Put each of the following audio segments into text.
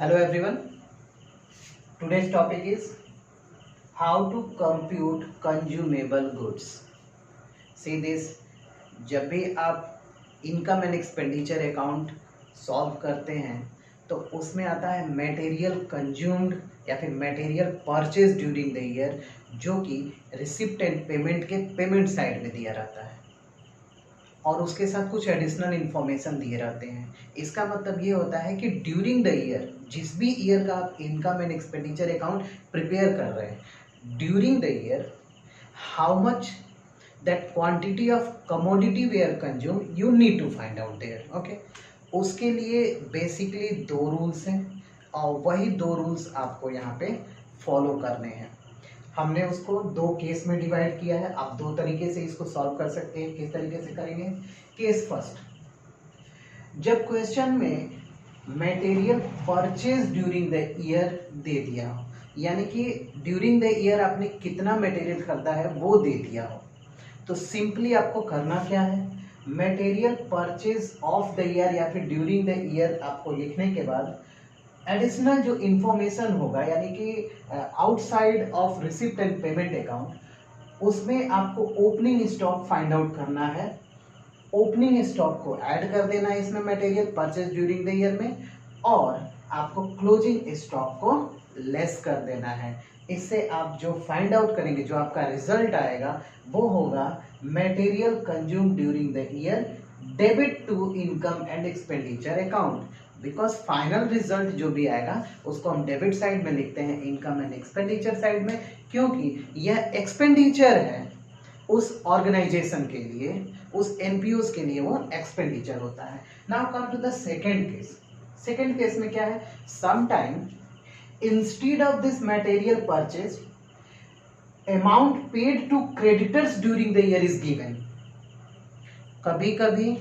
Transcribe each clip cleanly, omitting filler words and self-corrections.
Hello everyone. Today's topic is how to compute consumable goods. See this, जब भी आप income and expenditure account solve करते हैं तो उसमें आता है मटेरियल कंज्यूम्ड या फिर material purchase during the year, जो कि रिसिप्ट एंड पेमेंट के पेमेंट साइड में दिया रहता है और उसके साथ कुछ एडिशनल इन्फॉर्मेशन दिए रहते हैं। इसका मतलब ये होता है कि ड्यूरिंग द ईयर, जिस भी ईयर का आप income and expenditure account prepare कर रहे हैं, during the year how much that quantity of commodity we are consume you need to find out there. Okay, उसके लिए बेसिकली दो रूल्स हैं और वही दो रूल्स आपको यहाँ पे फॉलो करने हैं। हमने उसको दो केस में डिवाइड किया है। आप दो तरीके से इसको सॉल्व कर सकते हैं। किस तरीके से करेंगे? केस फर्स्ट, जब क्वेश्चन में material purchase during the year दे दिया हो, यानी कि ड्यूरिंग द ईयर आपने कितना मटेरियल खरीदा है वो दे दिया हो, तो सिंपली आपको करना क्या है, material purchase of the year या फिर ड्यूरिंग द ईयर आपको लिखने के बाद एडिशनल जो इंफॉर्मेशन होगा, यानी कि outside of receipt and payment account, उसमें आपको ओपनिंग स्टॉक फाइंड आउट करना है। ओपनिंग स्टॉक को ऐड कर देना है इसमें material purchase during the year में, और आपको क्लोजिंग स्टॉक को लेस कर देना है। इससे आप जो फाइंड आउट करेंगे, जो आपका रिजल्ट आएगा वो होगा material consume during the year debit to income and expenditure account. Because final result जो भी आएगा उसको हम डेबिट साइड में लिखते हैं, इनकम एंड एक्सपेंडिचर साइड में, क्योंकि यह एक्सपेंडिचर है उस ऑर्गेनाइजेशन के लिए, उस एनपीओस के लिए वो एक्सपेंडिचर होता है। Now come to the second case. Second case में क्या है, sometime instead of this material purchase amount paid to creditors during the year is given. कभी कभी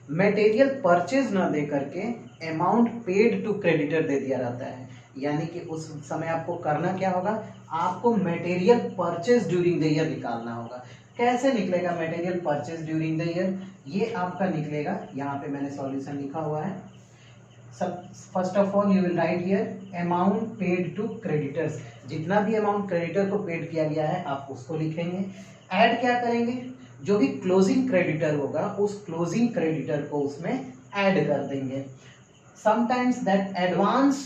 मटेरियल परचेज ना दे करके अमाउंट पेड टू क्रेडिटर दे दिया रहता है, यानी कि उस समय आपको करना क्या होगा, आपको material purchase during the year निकालना होगा। कैसे निकलेगा material purchase during the year? ये आपका निकलेगा, यहाँ पे मैंने सॉल्यूशन लिखा हुआ है। सब first of all you will write here amount paid to creditors. जितना भी अमाउंट क्रेडिटर को पेड किया गया है आप उसको लिखेंगे। ऐड क्या करेंगे, जो भी क्लोजिंग क्रेडिटर होगा उस क्लोजिंग क्रेडिटर को उसमें ऐड कर देंगे। Sometimes that advance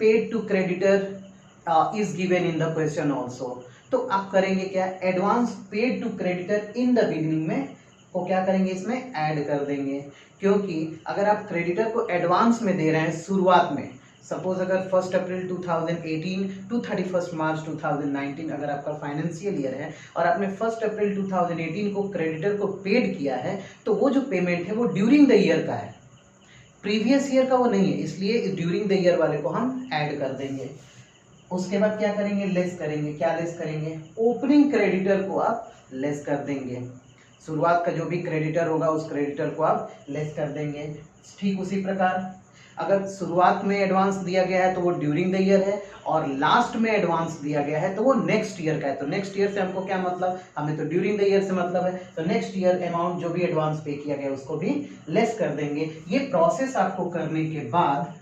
paid to creditor is given in the question also. तो आप करेंगे क्या, advance paid to creditor in the beginning में को क्या करेंगे, इसमें ऐड कर देंगे। क्योंकि अगर आप क्रेडिटर को एडवांस में दे रहे हैं शुरुआत में, सपोज अगर 1 अप्रैल 2018 टू 31 मार्च 2019 अगर आपका फाइनेंशियल ईयर है और आपने 1 अप्रैल 2018 को क्रेडिटर को पेड किया है, तो वो जो पेमेंट है वो ड्यूरिंग द ईयर का है, प्रीवियस ईयर का वो नहीं है, इसलिए ड्यूरिंग द ईयर वाले को हम ऐड कर देंगे। उसके बाद क्या करेंगे, लेस करेंगे। क्या लेस करेंगे, ओपनिंग क्रेडिटर को आप लेस कर देंगे। शुरुआत का जो भी क्रेडिटर होगा उस क्रेडिटर को आप लेस कर देंगे। ठीक उसी प्रकार अगर शुरुआत में एडवांस दिया गया है तो वो ड्यूरिंग द ईयर है, और लास्ट में एडवांस दिया गया है तो वो नेक्स्ट ईयर का है। तो नेक्स्ट ईयर से हमको क्या मतलब, हमें तो ड्यूरिंग द ईयर से मतलब है, तो नेक्स्ट ईयर अमाउंट जो भी एडवांस पे किया गया उसको भी लेस कर देंगे। ये प्रोसेस आपको करने के बाद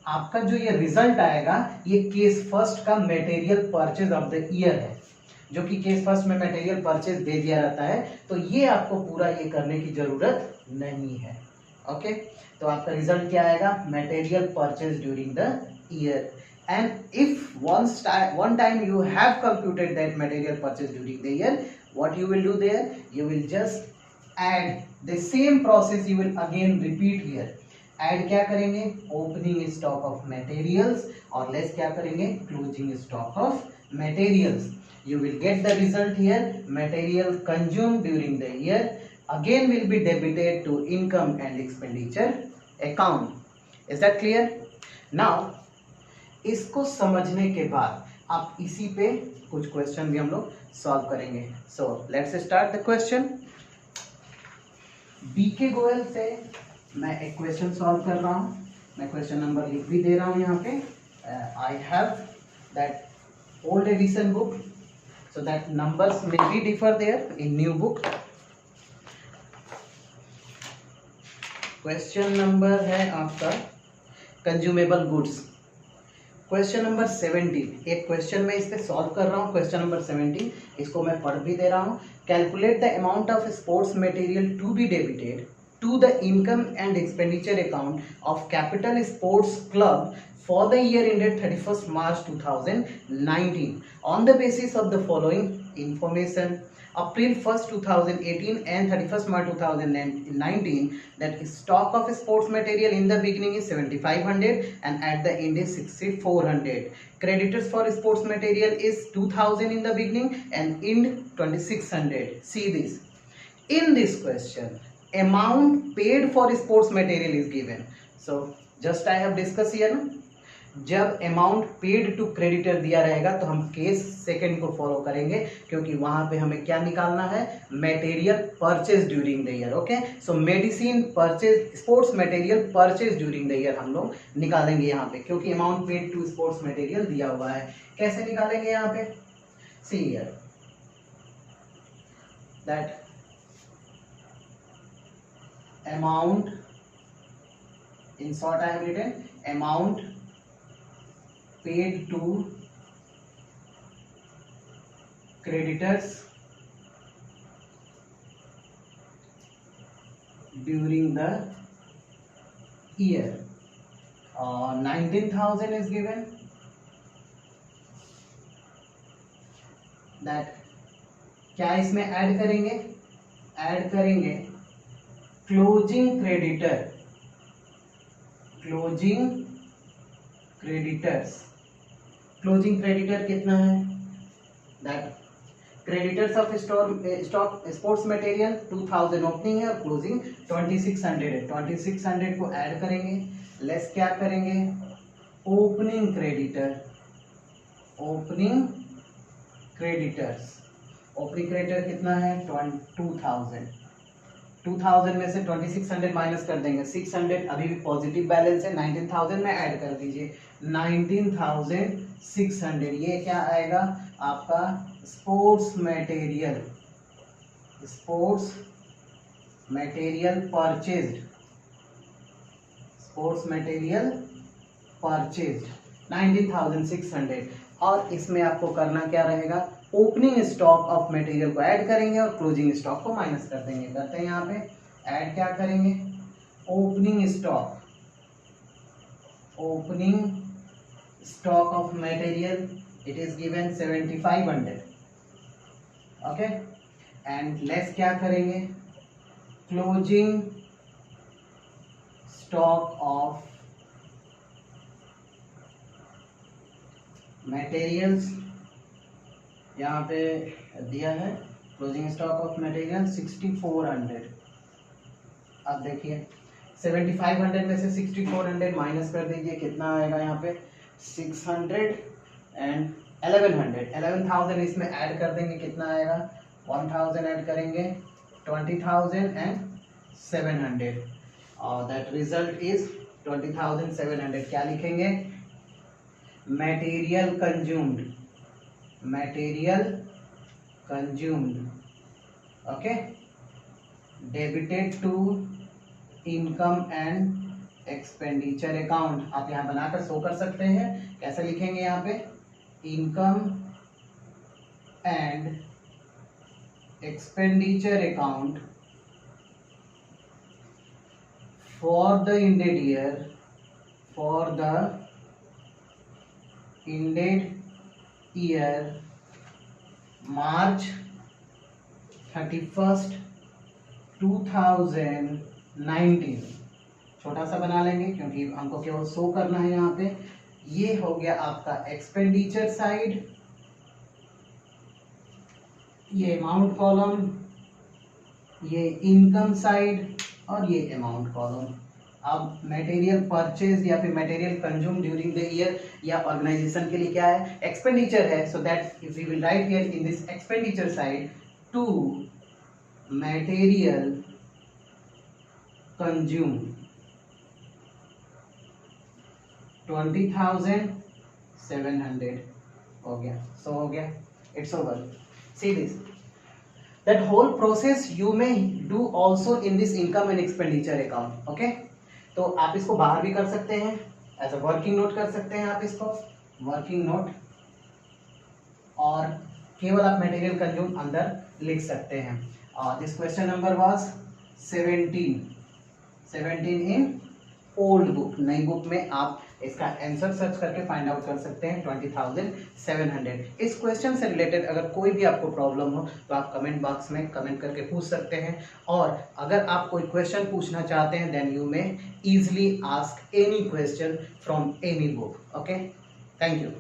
आपका जो ये रिजल्ट आएगा, ये केस फर्स्ट का material purchase of the year है, जो कि केस फर्स्ट में मटेरियल परचेज दे दिया रहता है। तो ये आपको पूरा ये करने की जरूरत नहीं है। ओके, तो आपका रिजल्ट क्या आएगा, material purchase during the year. And if one time you have computed that material purchase during the year, what you will do there, you will just add the same process, you will again repeat here. Add क्या करेंगे, opening stock of materials, और less क्या करेंगे, closing stock of materials. You will get the result here, material consumed during the year again will be debited to income and expenditure account. Is that clear? Now इसको समझने के बाद आप इसी पे कुछ क्वेश्चन भी हम लोग सॉल्व करेंगे। So let's start the question. B K Goyal से मैं एक क्वेश्चन सॉल्व कर रहा हूँ। मैं क्वेश्चन नंबर लिख भी दे रहा हूँ यहाँ पे। I have that old addition book, so that numbers may be differ there in new book. Question number है आपका कंज्यूमेबल गुड्स। क्वेश्चन नंबर 17, एक क्वेश्चन मैं इस पे सॉल्व कर रहा हूँ। क्वेश्चन नंबर 17, इसको मैं पढ़ भी दे रहा हूँ। Calculate the amount of sports material to be debited to the income and expenditure account of Capital Sports Club for the year ended 31st March 2019 on the basis of the following information. April 1st 2018 and 31st March 2019, that stock of sports material in the beginning is 7500 and at the end is 6400. Creditors for sports material is 2000 in the beginning and end 2600. See this. In this question, amount paid for sports material is given. So just I have discussed here ना, जब amount paid to creditor दिया रहेगा तो हम case second को follow करेंगे, क्योंकि वहां पे हमें क्या निकालना है, material purchase during the year. Okay, so medicine purchase, sports material purchase during the year हम लोग निकालेंगे यहाँ पे, क्योंकि amount paid to sports material दिया हुआ है। कैसे निकालेंगे यहाँ पे, see here that amount, in short I have written amount paid to creditors during the year. 19,000 is given. That क्या इसमें ऐड करेंगे, ऐड करेंगे closing creditor, closing creditors, closing creditor कितना है, that creditors of stock sports material 2000 opening है और closing 2600 है। 2600 को ऐड करेंगे, लेस क्या करेंगे, opening creditor, opening creditors, opening creditor कितना है 2000, 2000 में से 2600 माइनस कर देंगे, 600 अभी भी पॉजिटिव बैलेंस है, 19,000 में ऐड कर दीजिए 19,600। ये क्या आएगा आपका sports material, sports material purchased, sports material purchased 19,600। और इसमें आपको करना क्या रहेगा, ओपनिंग स्टॉक ऑफ मटेरियल को ऐड करेंगे और क्लोजिंग स्टॉक को माइनस कर देंगे। करते हैं यहाँ पे ऐड क्या करेंगे, opening stock, opening stock of material it is given 7500, okay, and less क्या करेंगे, क्लोजिंग स्टॉक ऑफ मटेरियल्स, यहाँ पे दिया है क्लोजिंग स्टॉक ऑफ मटेरियल 6400। अब देखिए 7500 में से 6400 माइनस कर दीजिए, कितना आएगा यहाँ पे 600 एंड 1100, 11,000 इसमें ऐड कर देंगे, कितना आएगा 1000 ऐड करेंगे 20,000 एंड 700 और दैट रिजल्ट इज 20,700। क्या लिखेंगे, material consumed, material consumed, okay, debited to income and expenditure account। आप यहाँ बनाकर शो कर सकते हैं, कैसे लिखेंगे यहाँ पे, income and expenditure account for the ended year, for the ended year March 31st 2019। छोटा सा बना लेंगे क्योंकि हमको केवल शो करना है यहाँ पे। ये हो गया आपका एक्सपेंडिचर साइड, ये अमाउंट कॉलम, ये इनकम साइड और ये अमाउंट कॉलम। अब मटेरियल परचेज या फिर material consume during the year या ऑर्गेनाइजेशन के लिए क्या है, एक्सपेंडिचर है। So that if we will write here in this expenditure side to material consume 20,700 हो गया। सो हो गया, it's over. See this, that whole process you may do also in this income and expenditure account, okay। तो आप इसको बाहर भी कर सकते हैं, एज अ वर्किंग नोट कर सकते हैं आप इसको, वर्किंग नोट, और केवल आप मटेरियल कंज्यूम अंदर लिख सकते हैं। This question number was 17 in old book, नई बुक में आप इसका आंसर सर्च करके फाइंड आउट कर सकते हैं 20,700। इस क्वेश्चन से रिलेटेड अगर कोई भी आपको प्रॉब्लम हो तो आप कमेंट बॉक्स में कमेंट करके पूछ सकते हैं, और अगर आप कोई क्वेश्चन पूछना चाहते हैं then you may easily ask any question from any book. Okay, thank you.